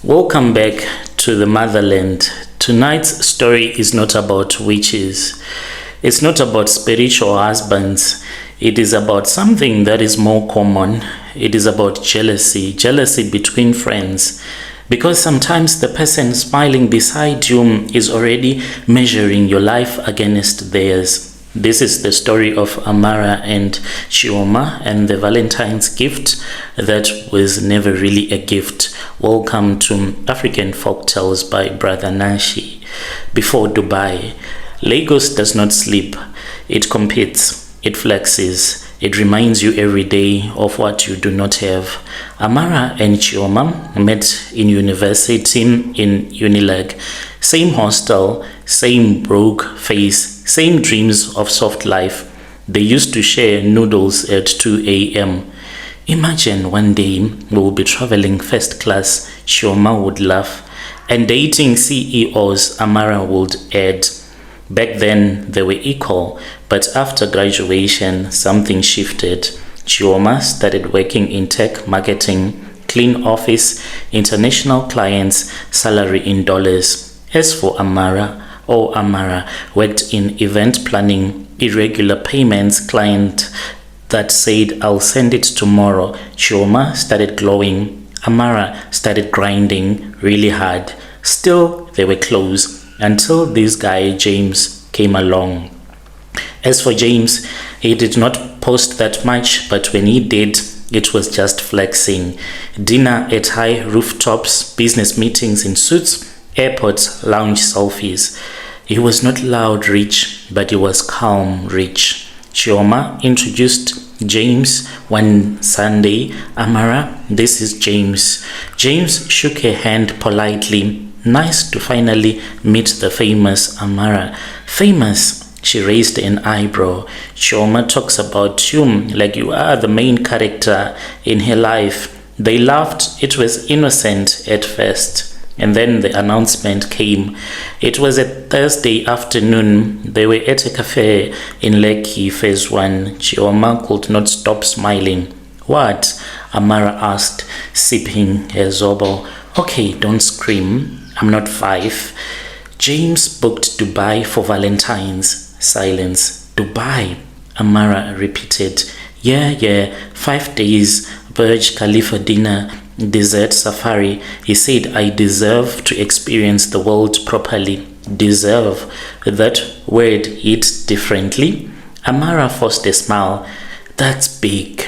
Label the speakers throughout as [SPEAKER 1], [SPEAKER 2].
[SPEAKER 1] Welcome back to the motherland. Tonight's story is not about witches. It's not about spiritual husbands. It is about something that is more common. It is about jealousy between friends. Because sometimes the person smiling beside you is already measuring your life against theirs. This is the story of Amara and Chioma and the Valentine's gift that was never really a gift. Welcome to African Folktales by Brother Nashi. Before Dubai, Lagos does not sleep. It competes, it flexes, it reminds you every day of what you do not have. Amara and Chioma met in university in Unilag. Same hostel, same broke face, same dreams of soft life. They used to share noodles at 2 a.m. Imagine one day we'll be traveling first class, Chioma would laugh, and dating CEOs, Amara would add. Back then, they were equal, but after graduation, something shifted. Chioma started working in tech marketing, clean office, international clients, salary in dollars. As for Amara worked in event planning, irregular payments, client that said, I'll send it tomorrow. Chioma started glowing. Amara started grinding really hard. Still, they were close until this guy, James, came along. As for James, he did not post that much, but when he did, it was just flexing. Dinner at high rooftops, business meetings in suits, airports, lounge selfies. He was not loud rich, but he was calm rich. Chioma introduced James one Sunday. Amara, this is James. James shook her hand politely. Nice to finally meet the famous Amara. Famous? She raised an eyebrow. Chioma talks about you like you are the main character in her life. They laughed. It was innocent at first. And then the announcement came. It was a Thursday afternoon. They were at a cafe in Lekki, phase 1. Chioma could not stop smiling. What? Amara asked, sipping her zobo. Okay, don't scream. I'm not 5. James booked Dubai for Valentine's. Silence. Dubai, Amara repeated. Yeah, 5 days, Burj Khalifa dinner, desert safari. He said I deserve to experience the world properly. Deserve. That word hit differently. Amara forced a smile. That's big.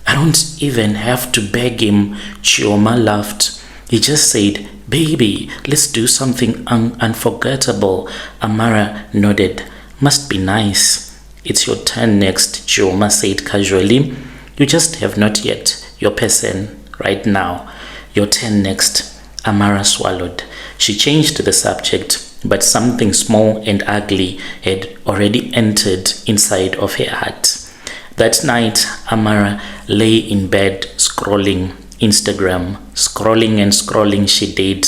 [SPEAKER 1] I don't even have to beg him. Chioma laughed. He just said, baby, let's do something unforgettable. Amara nodded. Must be nice. It's your turn next, Chioma said casually. You just have not yet your person right now. Your turn next. Amara swallowed. She changed the subject, but something small and ugly had already entered inside of her heart. That night, Amara lay in bed scrolling Instagram. Scrolling she did.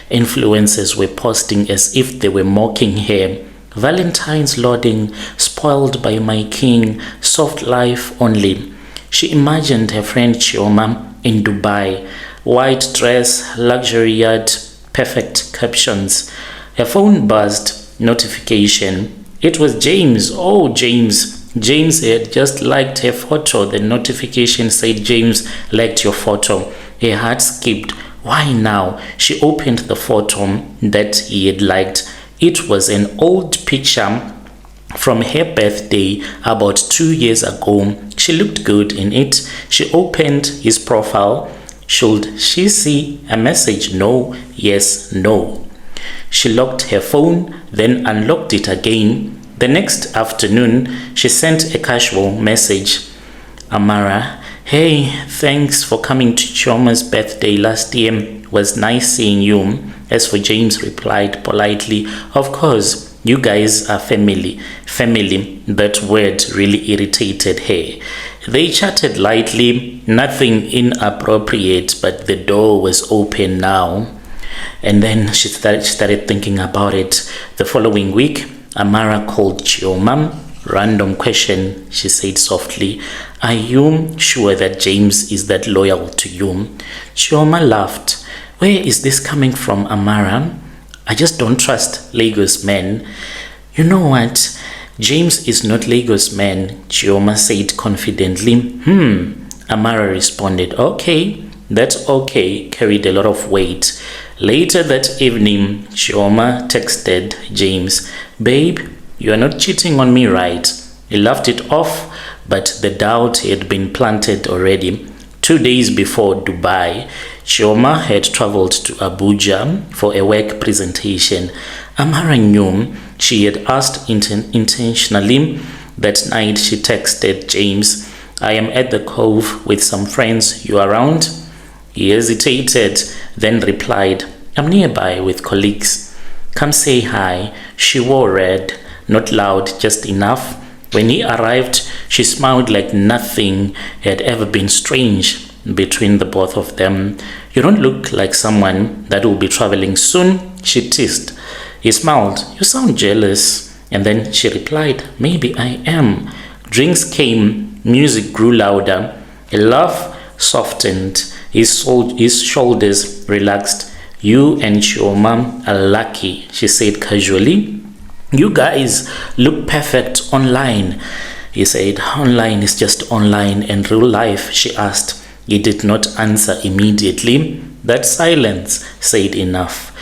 [SPEAKER 1] Influencers were posting as if they were mocking her. Valentine's loading, spoiled by my king, soft life only. She imagined her friend Chioma in Dubai. White dress, luxury yacht, perfect captions. Her phone buzzed. Notification. It was James. Oh, James. James had just liked her photo. The notification said, James liked your photo. Her heart skipped. Why now? She opened the photo that he had liked. It was an old picture from her birthday about 2 years ago. She looked good in it. She opened his profile. Should she see a message? No, yes, no. She locked her phone, then unlocked it again. The next afternoon, she sent a casual message. Amara, hey, thanks for coming to Chioma's birthday last year. Was nice seeing you. As for James replied politely, of course, you guys are family. Family, that word really irritated her. They chatted lightly, nothing inappropriate, but the door was open now. And then she started thinking about it. The following week, Amara called Chioma. Random question, she said softly. Are you sure that James is that loyal to you? Chioma laughed. Where is this coming from, Amara? I just don't trust Lagos men. You know what? James is not Lagos man, Chioma said confidently. Amara responded. Okay, that's okay, carried a lot of weight. Later that evening, Chioma texted James, Babe, you are not cheating on me, right? He laughed it off, but the doubt had been planted already. 2 days before Dubai, Chioma had traveled to Abuja for a work presentation. Amara knew she had asked intentionally. That night she texted James, I am at the Cove with some friends. You around? He hesitated, then replied, I'm nearby with colleagues. Come say hi. She wore red, not loud, just enough. When he arrived, she smiled like nothing had ever been strange between the both of them. You don't look like someone that will be traveling soon, she teased. He smiled. You sound jealous. And then she replied, Maybe I am. Drinks came, music grew louder. A laugh softened, his shoulders relaxed. You and Chioma are lucky, she said casually. You guys look perfect online. He said, Online is just online, and real life, she asked. He did not answer immediately. That silence said enough.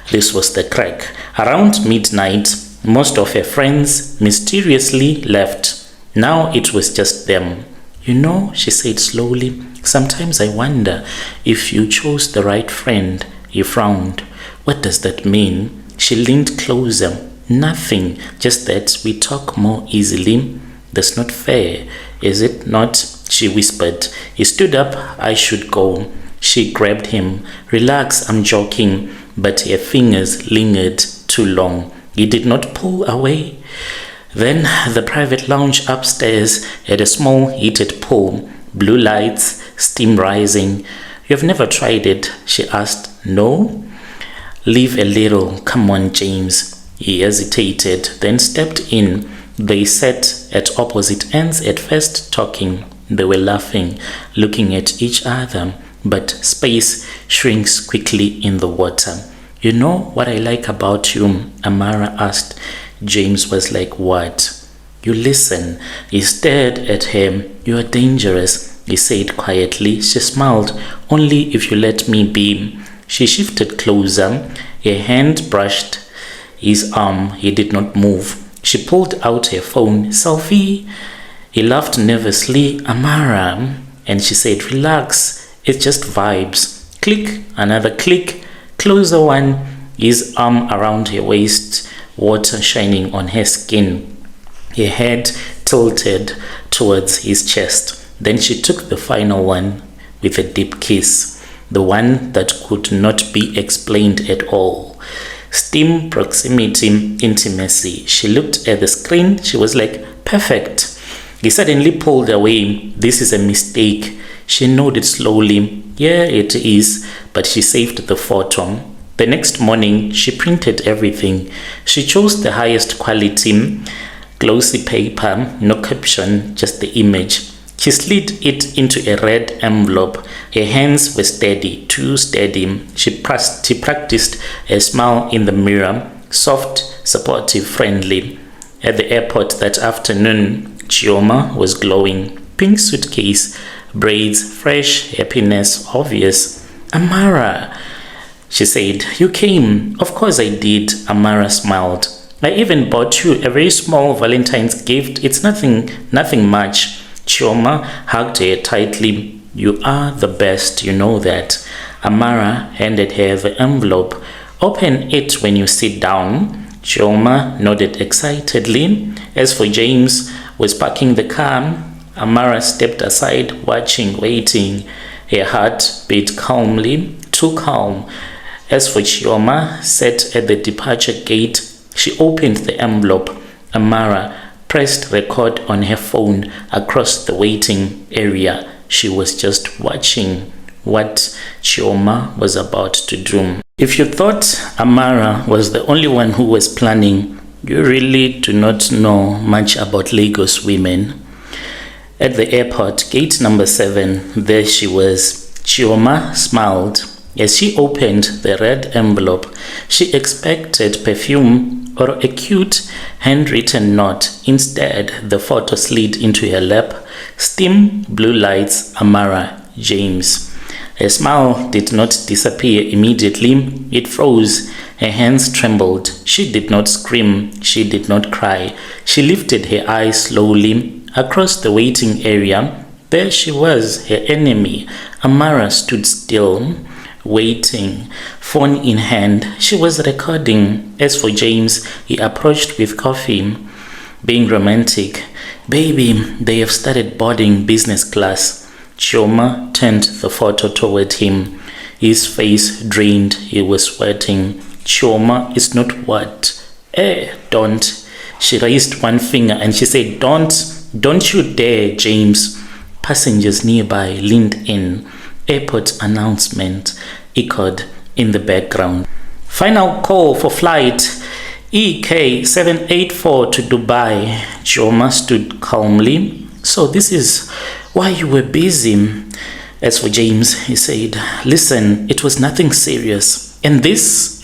[SPEAKER 1] This was the crack. Around midnight, most of her friends mysteriously left. Now it was just them. You know, she said slowly, sometimes I wonder if you chose the right friend. He frowned. What does that mean? She leaned closer. Nothing, just that we talk more easily. That's not fair, is it not? She whispered. He stood up. I should go. She grabbed him. Relax, I'm joking. But her fingers lingered too long. He did not pull away. Then the private lounge upstairs had a small heated pool, blue lights, steam rising. You've never tried it? She asked. No? Leave a little. Come on, James. He hesitated, then stepped in. They sat at opposite ends at first, talking. They were laughing, looking at each other. But space shrinks quickly in the water. You know what I like about you? Amara asked. James was like, what? You listen. He stared at her. You are dangerous, he said quietly. She smiled. Only if you let me be. She shifted closer. Her hand brushed his arm. He did not move. She pulled out her phone. Selfie? He laughed nervously. Amara. And she said, relax. It's just vibes. Click. Another click. Closer one. His arm around her waist. Water shining on her skin. Her head tilted towards his chest. Then she took the final one with a deep kiss. The one that could not be explained at all. Steam, proximity, intimacy. She looked at the screen. She was like, perfect. He suddenly pulled away. This is a mistake. She nodded slowly. Yeah, it is. But she saved the photo. The next morning, she printed everything. She chose the highest quality, glossy paper, no caption, just the image. She slid it into a red envelope. Her hands were steady, too steady. She practiced a smile in the mirror, soft, supportive, friendly. At the airport that afternoon, Chioma was glowing. Pink suitcase, braids, fresh, happiness, obvious. Amara, she said, you came. Of course I did, Amara smiled. I even bought you a very small Valentine's gift. It's nothing much. Chioma hugged her tightly. You are the best, you know that. Amara handed her the envelope. Open it when you sit down. Chioma nodded excitedly. As for James, was parking the car. Amara stepped aside, watching, waiting. Her heart beat calmly, too calm. As for Chioma, sat at the departure gate. She opened the envelope. Amara pressed record on her phone across the waiting area. She was just watching what Chioma was about to do. If you thought Amara was the only one who was planning, you really do not know much about Lagos women. At the airport, gate number 7, there she was. Chioma smiled. As she opened the red envelope, she expected perfume or a cute handwritten note. Instead, the photo slid into her lap. Steam, blue lights, Amara, James. Her smile did not disappear immediately. It froze. Her hands trembled. She did not scream. She did not cry. She lifted her eyes slowly across the waiting area. There she was, her enemy. Amara stood still, waiting, phone in hand. She was recording. As for James, he approached with coffee, being romantic. Baby, they have started boarding business class. Chioma turned the photo toward him. His face drained. He was sweating. Chioma, it's not what? Don't. She raised one finger and she said, Don't you dare, James. Passengers nearby leaned in. Airport announcement echoed in the background. Final call for flight EK784 to Dubai. Chioma stood calmly. So this is why you were busy. As for James, he said, listen, it was nothing serious. And this,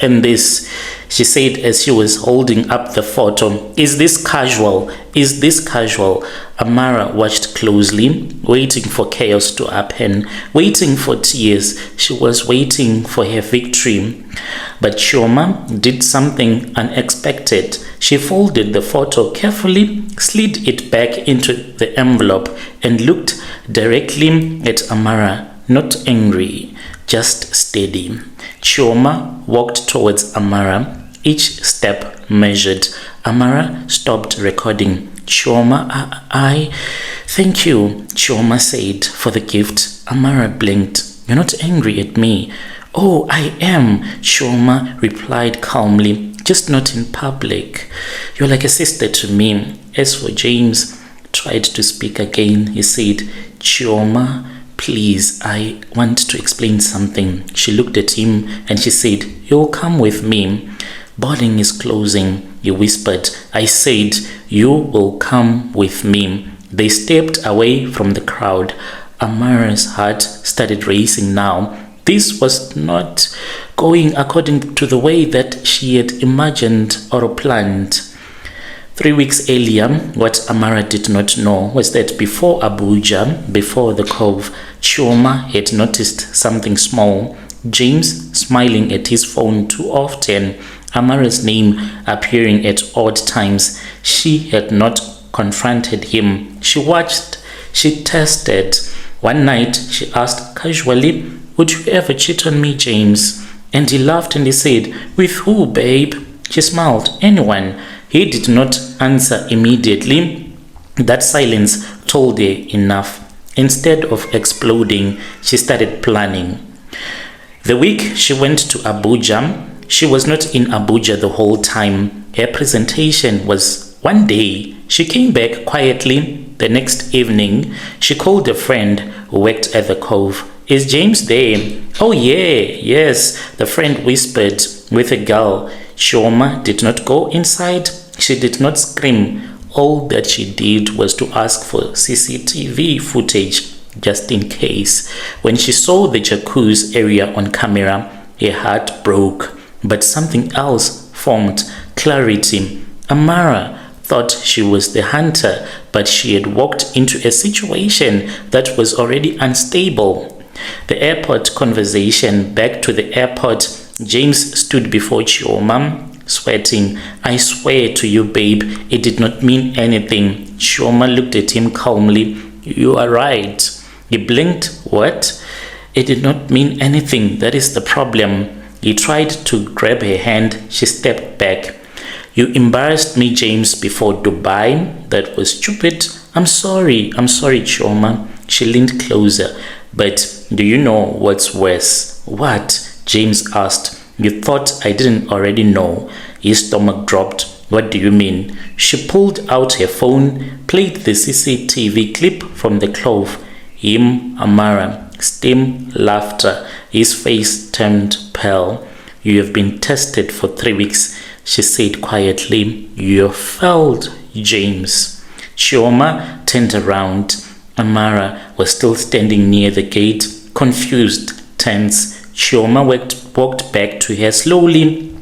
[SPEAKER 1] she said as she was holding up the photo. Is this casual? Is this casual? Amara watched closely, waiting for chaos to happen, waiting for tears. She was waiting for her victory. But Chioma did something unexpected. She folded the photo carefully, slid it back into the envelope, and looked directly at Amara, not angry, just steady. Chioma walked towards Amara. Each step measured. Amara stopped recording. Chioma, I thank you, Chioma said, for the gift. Amara blinked. You're not angry at me. Oh, I am, Chioma replied calmly, just not in public. You're like a sister to me. As for James, tried to speak again. He said, Chioma, please, I want to explain something. She looked at him and she said, you'll come with me. Boarding is closing, he whispered. I said, you will come with me. They stepped away from the crowd. Amara's heart started racing now. This was not going according to the way that she had imagined or planned. 3 weeks earlier, what Amara did not know was that before Abuja, before the cove, Chioma had noticed something small. James smiling at his phone too often. Amara's name appearing at odd times. She had not confronted him. She watched. She tested. One night, she asked casually, would you ever cheat on me, James? And he laughed and he said, with who, babe? She smiled. Anyone. He did not answer immediately. That silence told her enough. Instead of exploding, she started planning. The week she went to Abuja, she was not in Abuja the whole time. Her presentation was one day. She came back quietly. The next evening, she called a friend who worked at the cove. Is James there? Oh yeah, yes, the friend whispered with a girl. Chioma did not go inside. She did not scream. All that she did was to ask for CCTV footage, just in case. When she saw the Jacuzzi area on camera, her heart broke. But something else formed clarity. Amara thought she was the hunter, but she had walked into a situation that was already unstable. The airport conversation. Back to the airport, James stood before Chioma, sweating. I swear to you, babe, it did not mean anything. Chioma looked at him calmly. You are right. He blinked. What? It did not mean anything. That is the problem. He tried to grab her hand. She stepped back. You embarrassed me, James, before Dubai. That was stupid. I'm sorry, Chioma. She leaned closer. But do you know what's worse? What? James asked. You thought I didn't already know. His stomach dropped. What do you mean? She pulled out her phone, played the CCTV clip from the clove. Him, Amara, steam, laughter. His face turned pale. You have been tested for 3 weeks, she said quietly. You failed, James. Chioma turned around. Amara was still standing near the gate, confused, tense. Chioma walked back to her slowly.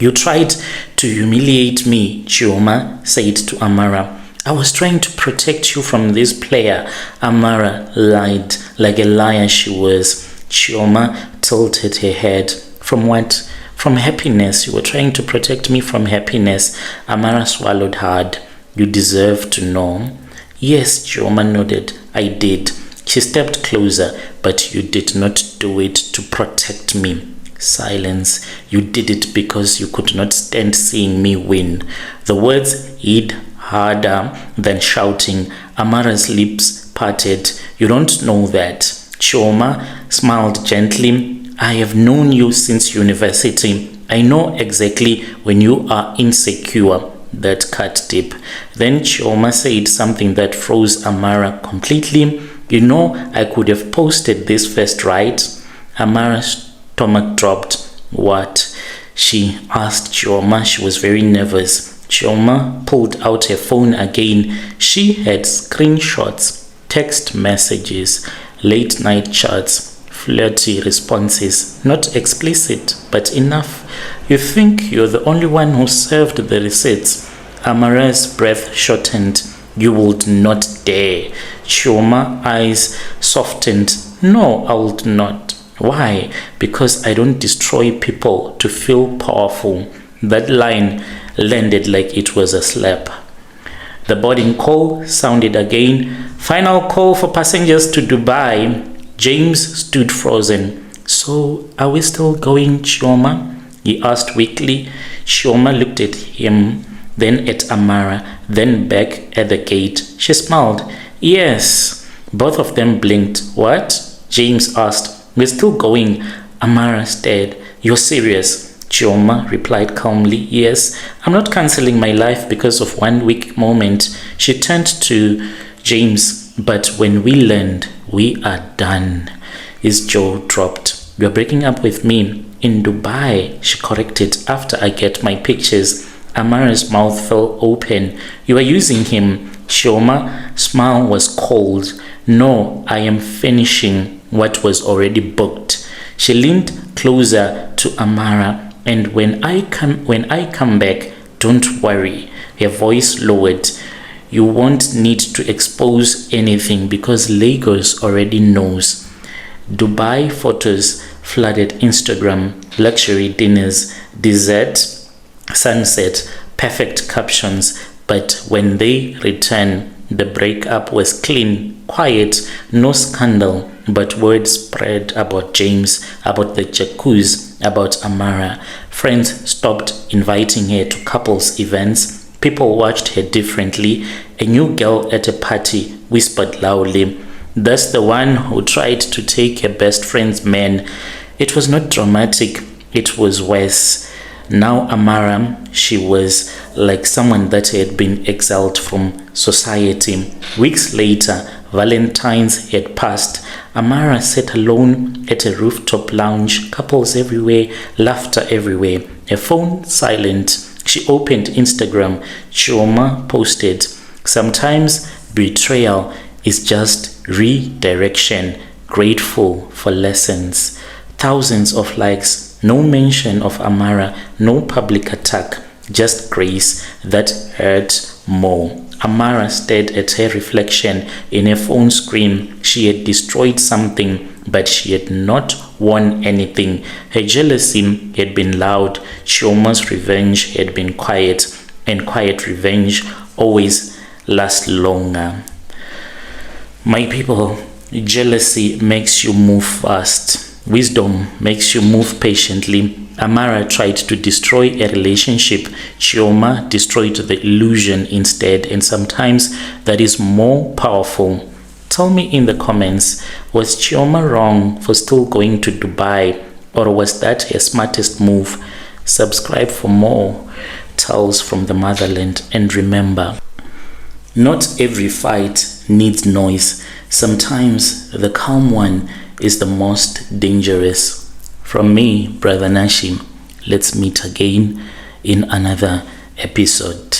[SPEAKER 1] You tried to humiliate me, Chioma said to Amara. I was trying to protect you from this player. Amara lied like a liar she was. Chioma tilted her head. From what? From happiness. You were trying to protect me from happiness. Amara swallowed hard. You deserve to know. Yes, Chioma nodded. I did. She stepped closer, but you did not do it to protect me. Silence. You did it because you could not stand seeing me win. The words hit harder than shouting. Amara's lips parted. You don't know that. Chioma smiled gently. I have known you since university. I know exactly when you are insecure. That cut deep. Then Chioma said something that froze Amara completely. You know, I could have posted this first, right? Amara's stomach dropped. What? She asked Chioma. She was very nervous. Chioma pulled out her phone again. She had screenshots, text messages, late night chats, flirty responses. Not explicit, but enough. You think you're the only one who served the receipts. Amara's breath shortened. You would not dare. Chioma's eyes softened. No, I would not. Why? Because I don't destroy people to feel powerful. That line landed like it was a slap. The boarding call sounded again. Final call for passengers to Dubai. James stood frozen. So, are we still going, Chioma? He asked weakly. Chioma looked at him, then at Amara, then back at the gate. She smiled. Yes. Both of them blinked. What? James asked. We're still going. Amara stared. You're serious? Chioma replied calmly. Yes, I'm not cancelling my life because of one weak moment. She turned to James. But when we land, we are done. His jaw dropped. You're breaking up with me. In Dubai, she corrected, after I get my pictures. Amara's mouth fell open. You are using him. Chioma's smile was cold. No, I am finishing what was already booked. She leaned closer to Amara. And when I come back, don't worry. Her voice lowered. You won't need to expose anything because Lagos already knows. Dubai photos flooded Instagram. Luxury dinners, dessert, sunset, perfect captions. But when they return, the breakup was clean, quiet, no scandal. But word spread about James, about the Jacuzzi, about Amara. Friends stopped inviting her to couples events. People watched her differently. A new girl at a party whispered loudly, "That's the one who tried to take her best friend's man." It was not dramatic. It was worse. Now Amara, she was like someone that had been exiled from society. Weeks later, Valentine's had passed. Amara sat alone at a rooftop lounge, couples everywhere, laughter everywhere. Her phone silent. She opened Instagram. Chioma posted, "Sometimes betrayal is just redirection. Grateful for lessons." Thousands of likes. No mention of Amara, no public attack, just grace that hurt more. Amara stared at her reflection in her phone screen. She had destroyed something, but she had not won anything. Her jealousy had been loud. Chioma's revenge had been quiet, and quiet revenge always lasts longer. My people, jealousy makes you move fast. Wisdom makes you move patiently. Amara tried to destroy a relationship. Chioma destroyed the illusion instead, and sometimes that is more powerful. Tell me in the comments, was Chioma wrong for still going to Dubai, or was that her smartest move? Subscribe for more tales from the motherland, and remember, not every fight needs noise. Sometimes the calm one is the most dangerous. From me, Brother Nashim, let's meet again in another episode.